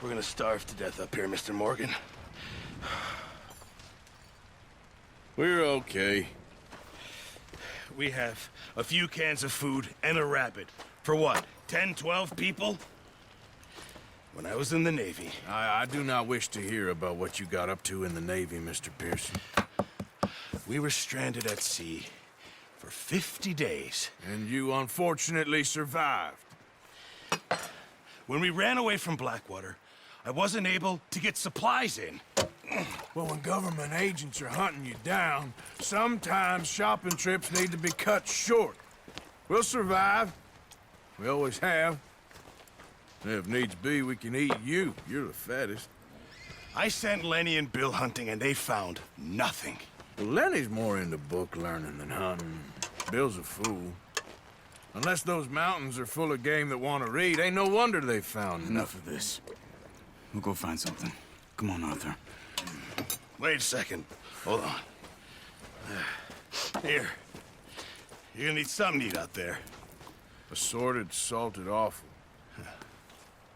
We're gonna starve to death up here, Mr. Morgan. We're okay. We have a few cans of food and a rabbit. For what, 10, 12 people? When I was in the Navy... I do not wish to hear about what you got up to in the Navy, Mr. Pearson. We were stranded at sea for 50 days. And you unfortunately survived. When we ran away from Blackwater, I wasn't able to get supplies in. Well, when government agents are hunting you down, sometimes shopping trips need to be cut short. We'll survive. We always have. If needs be, we can eat you. You're the fattest. I sent Lenny and Bill hunting, and they found nothing. Well, Lenny's more into book learning than hunting. Bill's a fool. Unless those mountains are full of game that want to read, ain't no wonder they found Enough of this. We'll go find something. Come on, Arthur. Wait a second. Hold on. Here. You're gonna need something to eat out there. Assorted, salted offal.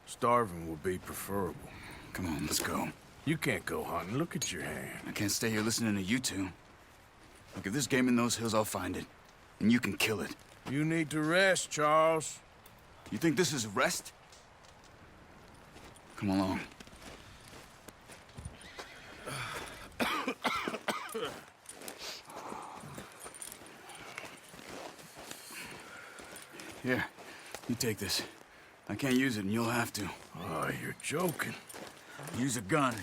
Starving will be preferable. Come on, let's go. You can't go hunting. Look at your hand. I can't stay here listening to you two. Look, if there's game in those hills, I'll find it. And you can kill it. You need to rest, Charles. You think this is rest? Come along. Here, you take this. I can't use it, and you'll have to. Oh, you're joking. Use a gun,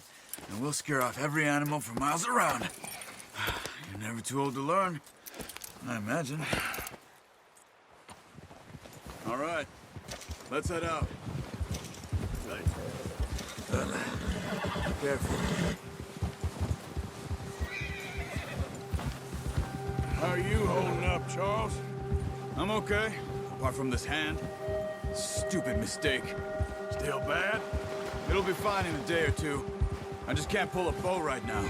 and we'll scare off every animal for miles around. You're never too old to learn, I imagine. All right, let's head out. Careful. How are you holding up, Charles? I'm okay, apart from this hand. Stupid mistake. Still bad? It'll be fine in a day or two. I just can't pull a bow right now.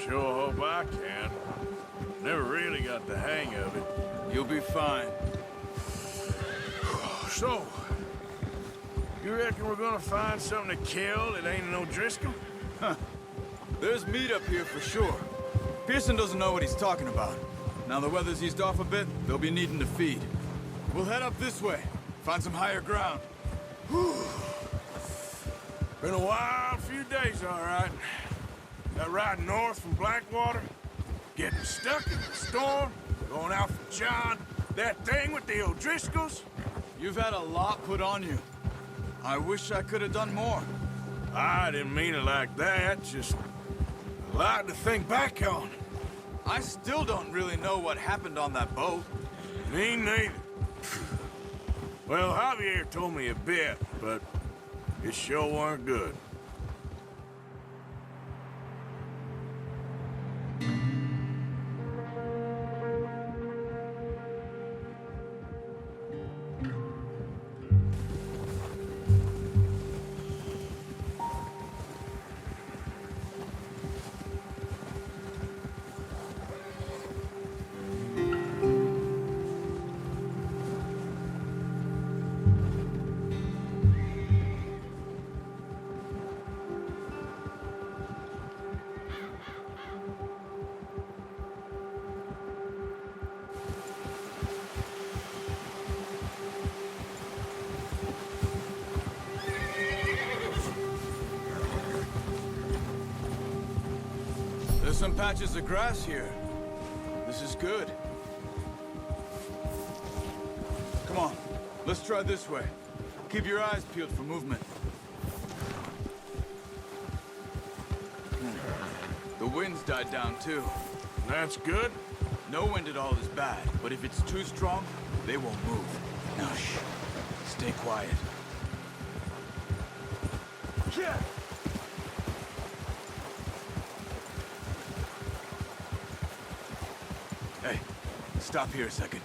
Sure hope I can. Never really got the hang of it. You'll be fine. So, you reckon we're gonna find something to kill that ain't no Driscoll? There's meat up here for sure. Pearson doesn't know what he's talking about. Now the weather's eased off a bit, they'll be needing to feed. We'll head up this way, find some higher ground. Been a wild few days, all right. That ride north from Blackwater, getting stuck in the storm, going out for John, that thing with the O'Driscolls. You've had a lot put on you. I wish I could have done more. I didn't mean it like that, just a lot to think back on. I still don't really know what happened on that boat. Me neither. Well, Javier told me a bit, but it sure weren't good. There's some patches of grass here. This is good. Come on, let's try this way. Keep your eyes peeled for movement. The wind's died down too. That's good. No wind at all is bad, but if it's too strong, they won't move. Now shh, stay quiet. Yeah. Hey, stop here a second.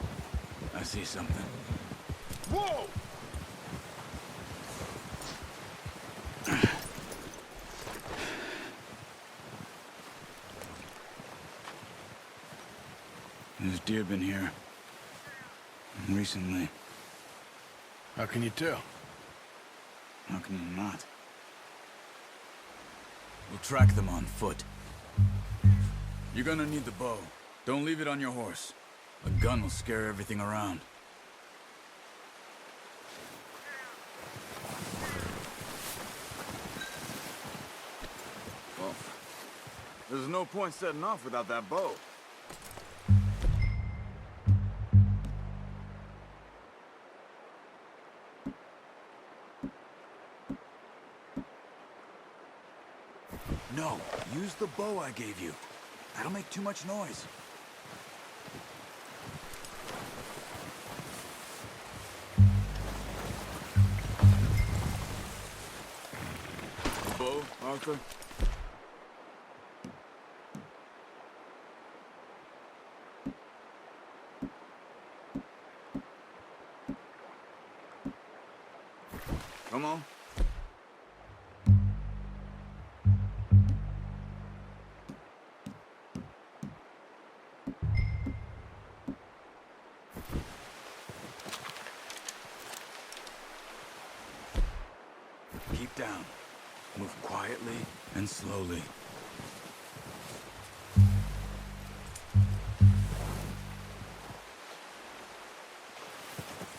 I see something. Whoa! There's deer been here. Recently. How can you tell? How can you not? We'll track them on foot. You're gonna need the bow. Don't leave it on your horse. A gun will scare everything around. Well, there's no point setting off without that bow. No, use the bow I gave you. That'll make too much noise. The bow, Arthur? Come on. Keep down. Move quietly and slowly.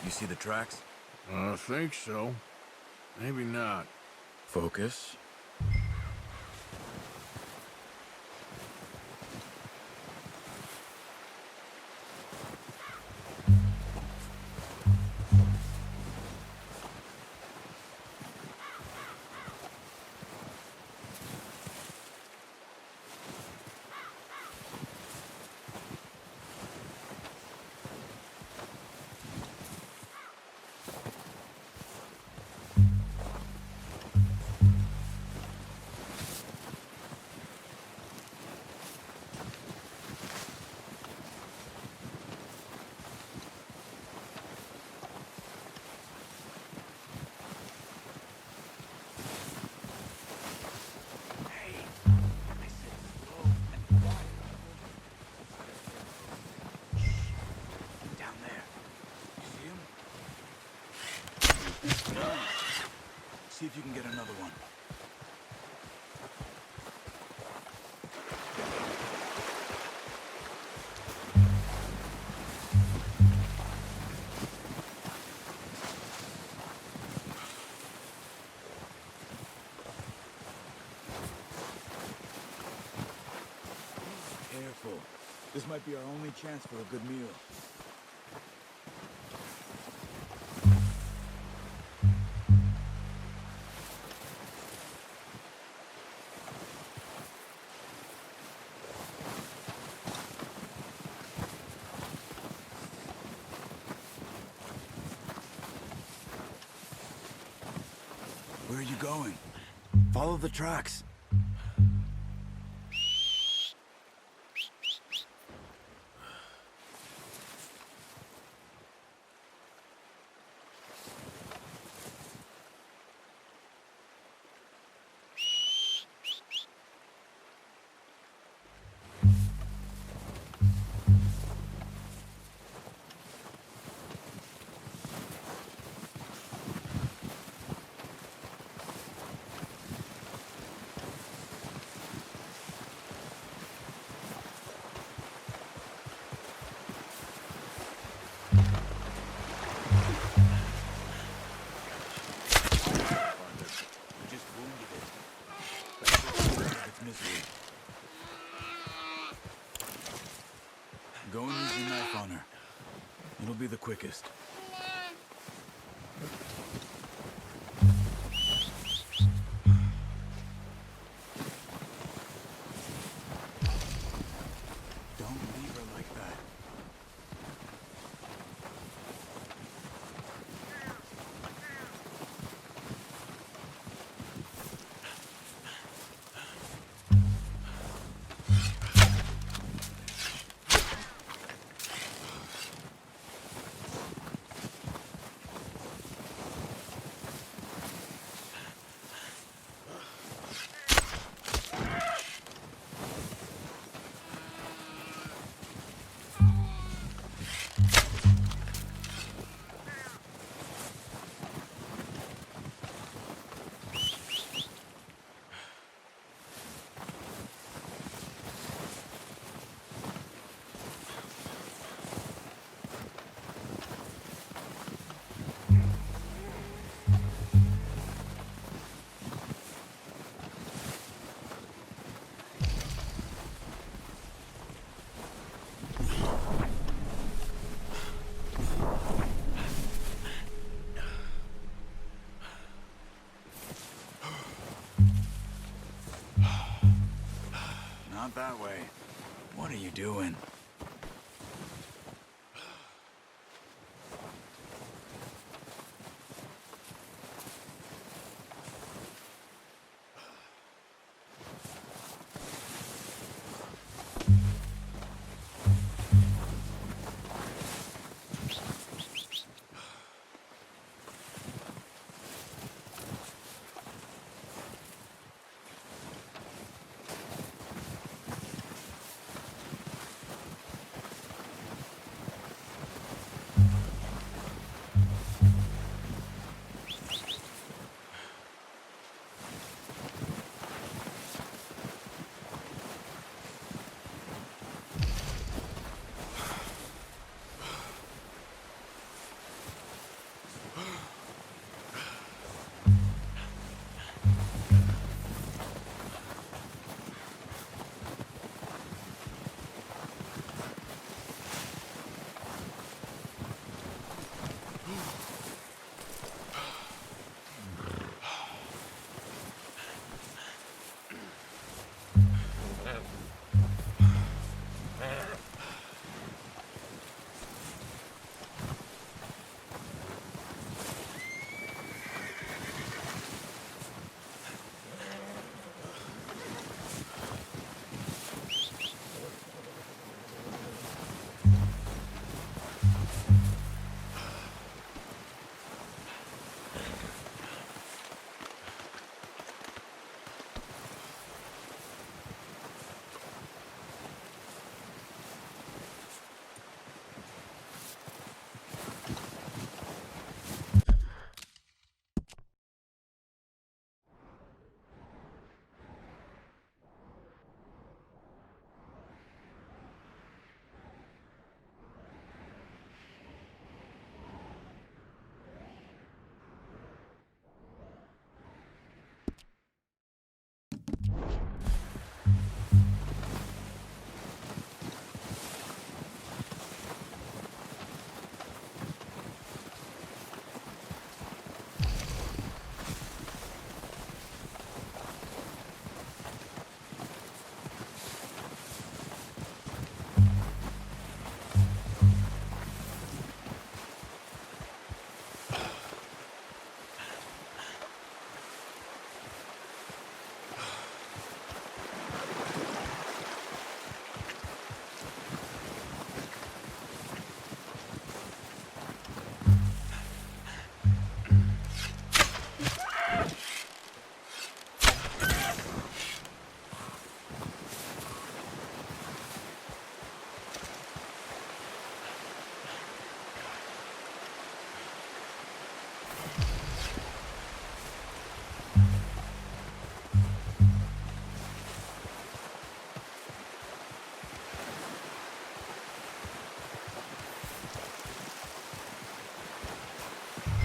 You see the tracks? I think so. Maybe not. Focus. See if you can get another one. Careful. This might be our only chance for a good meal. Where are you going? Follow the tracks. Go and use your knife on her. It'll be the quickest. Don't leave her like that. Not that way. What are you doing?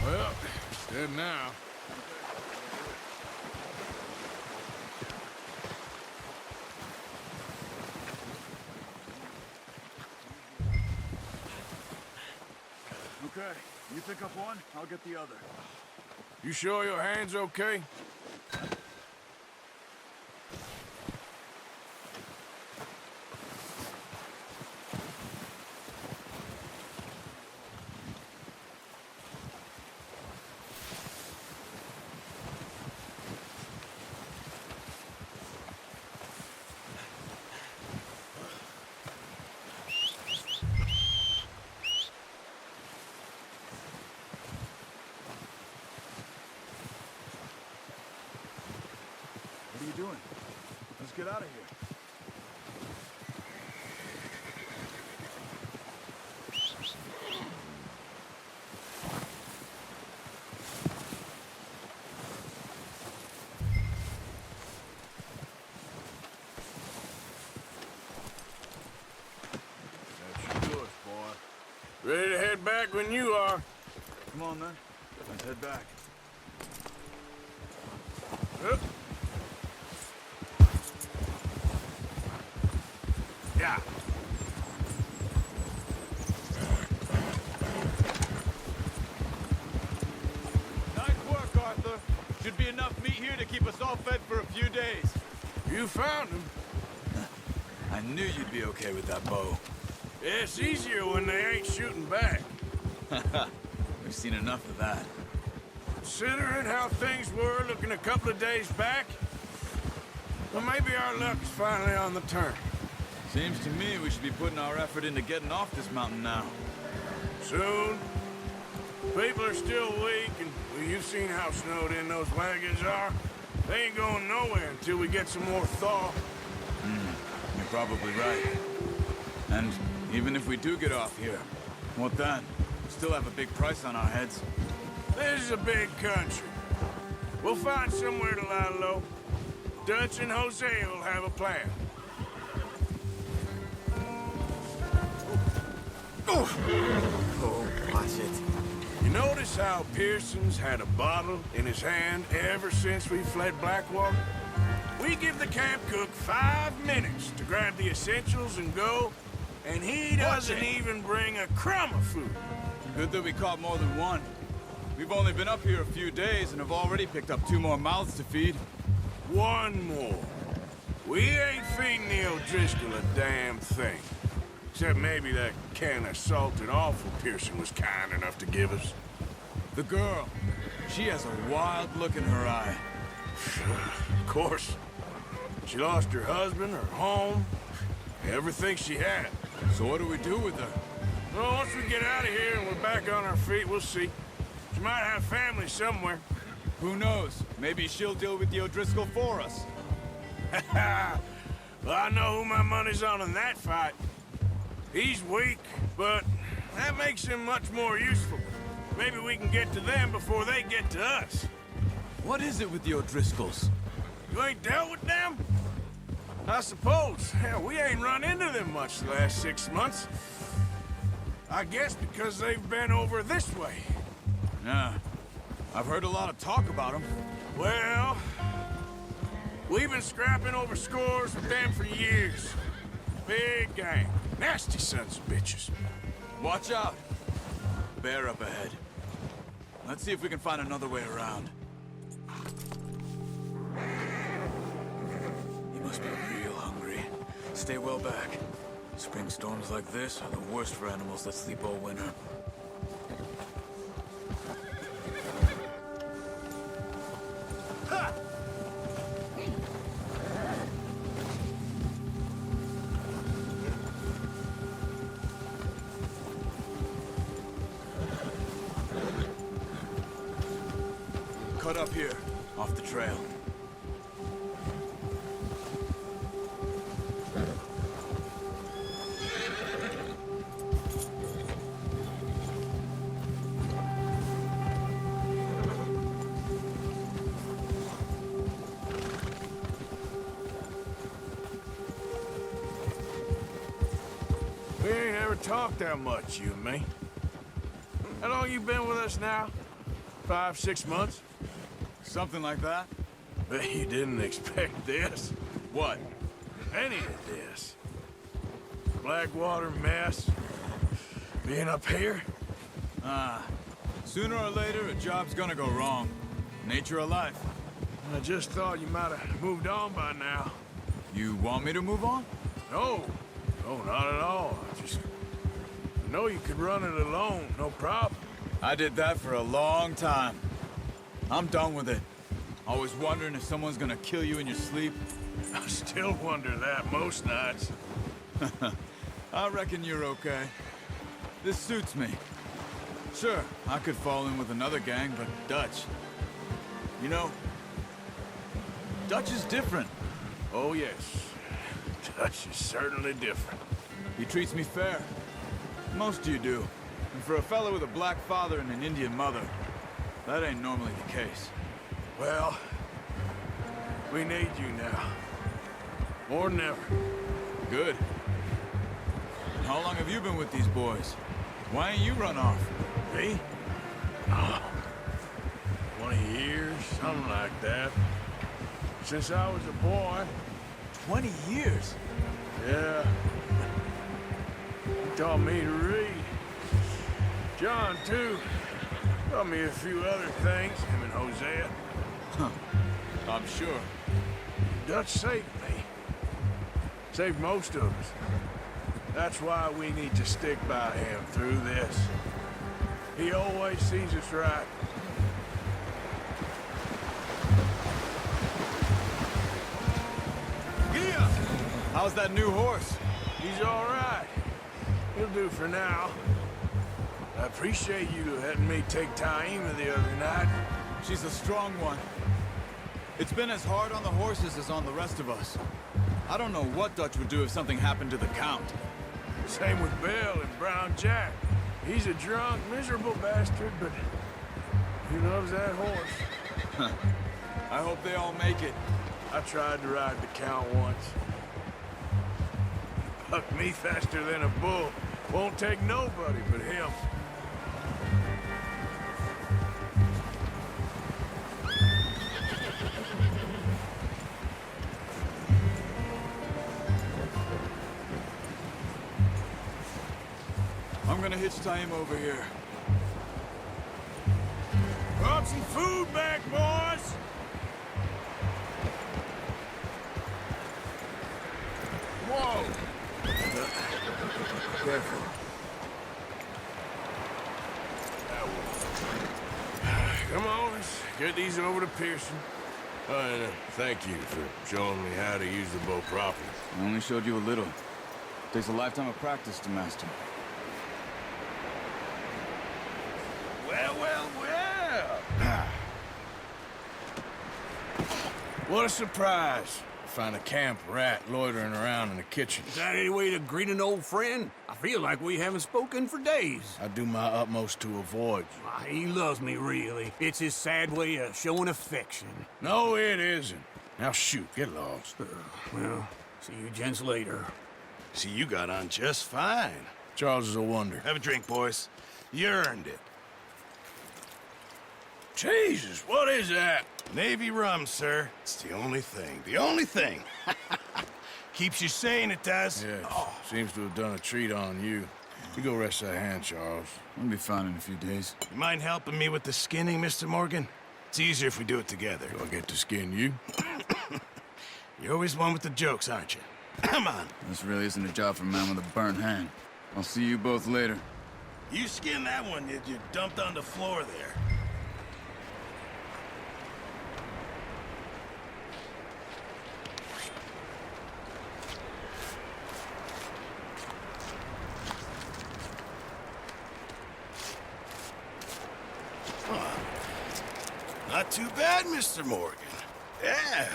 Well, dead now. Okay, you pick up one, I'll get the other. You sure your hand's okay? What are you doing? Let's get out of here. That's yours, boy. Ready to head back when you are. Come on, then. Let's head back. Up. Yeah. Nice work, Arthur. Should be enough meat here to keep us all fed for a few days. You found him. I knew you'd be okay with that bow. It's easier when they ain't shooting back. We've seen enough of that. Considering how things were looking a couple of days back, well, maybe our luck's finally on the turn. Seems to me we should be putting our effort into getting off this mountain now. Soon. People are still weak, and well, you've seen how snowed in those wagons are. They ain't going nowhere until we get some more thaw. You're probably right. And even if we do get off here, what then? We still have a big price on our heads. This is a big country. We'll find somewhere to lie low. Dutch and Hosea will have a plan. Oh, watch it. You notice how Pearson's had a bottle in his hand ever since we fled Blackwater? We give the camp cook 5 minutes to grab the essentials and go, and he doesn't even bring a crumb of food. Good that we caught more than one. We've only been up here a few days and have already picked up 2 more mouths to feed. One more. We ain't feeding the O'Driscoll a damn thing. Except maybe that can of salted offal Pearson was kind enough to give us. The girl, she has a wild look in her eye. Of course. She lost her husband, her home, everything she had. So what do we do with her? Well, once we get out of here and we're back on our feet, we'll see. She might have family somewhere. Who knows? Maybe she'll deal with the O'Driscoll for us. Well, I know who my money's on in that fight. He's weak, but that makes him much more useful. Maybe we can get to them before they get to us. What is it with the O'Driscolls? You ain't dealt with them? I suppose. Hell, we ain't run into them much the last 6 months. I guess because they've been over this way. Yeah. I've heard a lot of talk about them. Well, we've been scrapping over scores with them for years. Big gang. Nasty sons of bitches. Watch out. Bear up ahead. Let's see if we can find another way around. He must be real hungry. Stay well back. Spring storms like this are the worst for animals that sleep all winter. Cut up here, off the trail. We ain't ever talked that much, you and me. How long you been with us now? 5, 6 months? Something like that? Bet you didn't expect this. What? Any of this. Blackwater mess. Being up here. Sooner or later, a job's gonna go wrong. Nature of life. I just thought you might have moved on by now. You want me to move on? No. No, not at all. I know you could run it alone, no problem. I did that for a long time. I'm done with it. Always wondering if someone's gonna kill you in your sleep. I still wonder that most nights. I reckon you're okay. This suits me. Sure, I could fall in with another gang, but Dutch... You know, Dutch is different. Oh, yes. Dutch is certainly different. He treats me fair. Most of you do. And for a fellow with a black father and an Indian mother, that ain't normally the case. Well, we need you now. More than ever. Good. And how long have you been with these boys? Why ain't you run off? Me? Oh, 20 years, something like that. Since I was a boy. 20 years? Yeah. He taught me to read. John, too. Taught me a few other things, him and Hosea. Huh. I'm sure. Dutch saved me. Saved most of us. That's why we need to stick by him through this. He always sees us right. Gia! How's that new horse? He's all right. He'll do for now. I appreciate you letting me take Taima the other night. She's a strong one. It's been as hard on the horses as on the rest of us. I don't know what Dutch would do if something happened to the Count. Same with Bill and Brown Jack. He's a drunk, miserable bastard, but he loves that horse. I hope they all make it. I tried to ride the Count once. Bucked me faster than a bull. Won't take nobody but him. I'm gonna hitch Taima over here. Brought some food back, boys! Whoa! Careful. Come on, let's get these over to Pearson. And thank you for showing me how to use the bow properly. I only showed you a little. Takes a lifetime of practice to master. Well, well, well. What a surprise. Find a camp rat loitering around in the kitchen. Is that any way to greet an old friend? I feel like we haven't spoken for days. I do my utmost to avoid you. Ah, he loves me, really. It's his sad way of showing affection. No, it isn't. Now shoot, get lost. Well, see you gents later. See, you got on just fine. Charles is a wonder. Have a drink, boys. You earned it. Jesus, what is that? Navy rum, sir. It's the only thing. The only thing. Keeps you sane, it does. Yes, seems to have done a treat on you. You go rest that hand, Charles. I'll be fine in a few days. You mind helping me with the skinning, Mr. Morgan? It's easier if we do it together. Do I get to skin you? You're always one with the jokes, aren't you? Come on. This really isn't a job for a man with a burnt hand. I'll see you both later. You skinned that one that you dumped on the floor there. Not too bad, Mr. Morgan. Yeah.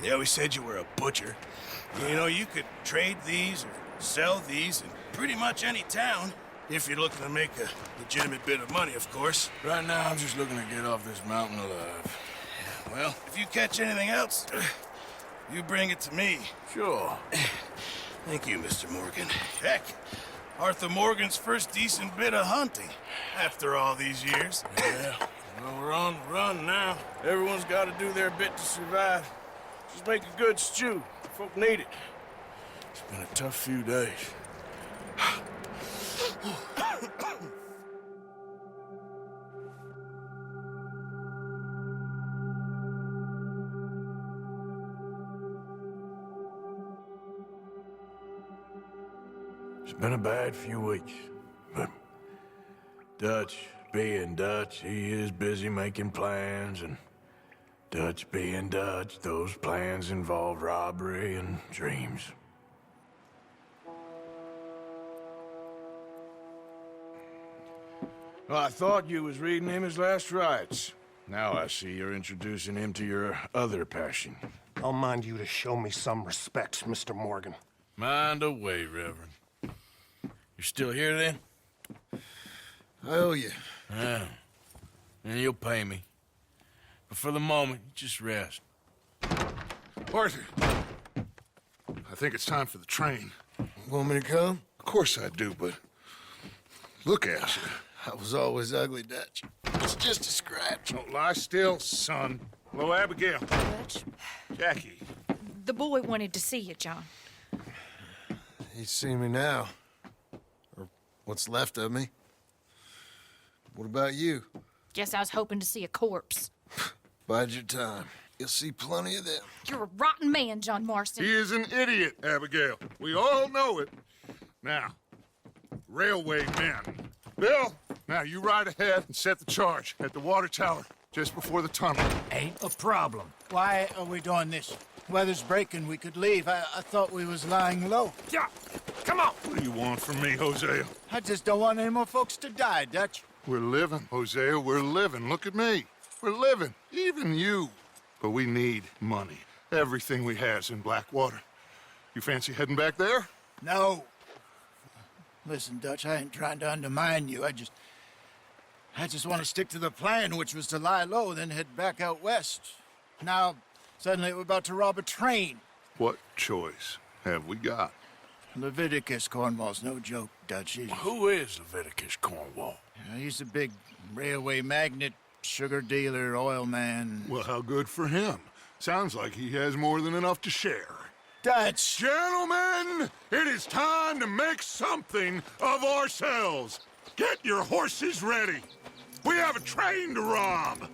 They always said you were a butcher. You know, you could trade these or sell these in pretty much any town. If you're looking to make a legitimate bit of money, of course. Right now, I'm just looking to get off this mountain alive. Well, if you catch anything else, you bring it to me. Sure. Thank you, Mr. Morgan. Heck, Arthur Morgan's first decent bit of hunting after all these years. Yeah. Well, we're on the run now. Everyone's got to do their bit to survive. Just make a good stew. Folk need it. It's been a tough few days. It's been a bad few weeks, but Dutch being Dutch, he is busy making plans, and Dutch being Dutch, those plans involve robbery and dreams. Well, I thought you was reading him his last rites. Now I see you're introducing him to your other passion. I'll mind you to show me some respect, Mr. Morgan. Mind away, Reverend. You still here, then? I owe you. Yeah. And you'll pay me. But for the moment, just rest. Arthur, I think it's time for the train. Want me to come? Of course I do, but look at you. I was always ugly, Dutch. It's just a scratch. Don't lie still, son. Hello, Abigail. Dutch, Jackie. the boy wanted to see you, John. He's seen me now. Or what's left of me. What about you? Guess I was hoping to see a corpse. Bide your time. You'll see plenty of them. You're a rotten man, John Marston. He is an idiot, Abigail. We all know it. Now, railway men. Bill, now you ride ahead and set the charge at the water tower just before the tunnel. Ain't a problem. Why are we doing this? Weather's breaking. We could leave. I thought we was lying low. Yeah, come on. What do you want from me, Hosea? I just don't want any more folks to die, Dutch. We're living, Hosea. We're living. Look at me. We're living. Even you. But we need money. Everything we has in Blackwater. You fancy heading back there? No. Listen, Dutch, I ain't trying to undermine you. I just want to stick to the plan, which was to lie low, then head back out west. Now, suddenly we're about to rob a train. What choice have we got? Leviticus Cornwall's no joke, Dutch. Who is Leviticus Cornwall? He's a big railway magnate, sugar dealer, oil man. Well, how good for him. Sounds like he has more than enough to share. Dutch! Gentlemen, it is time to make something of ourselves. Get your horses ready. We have a train to rob.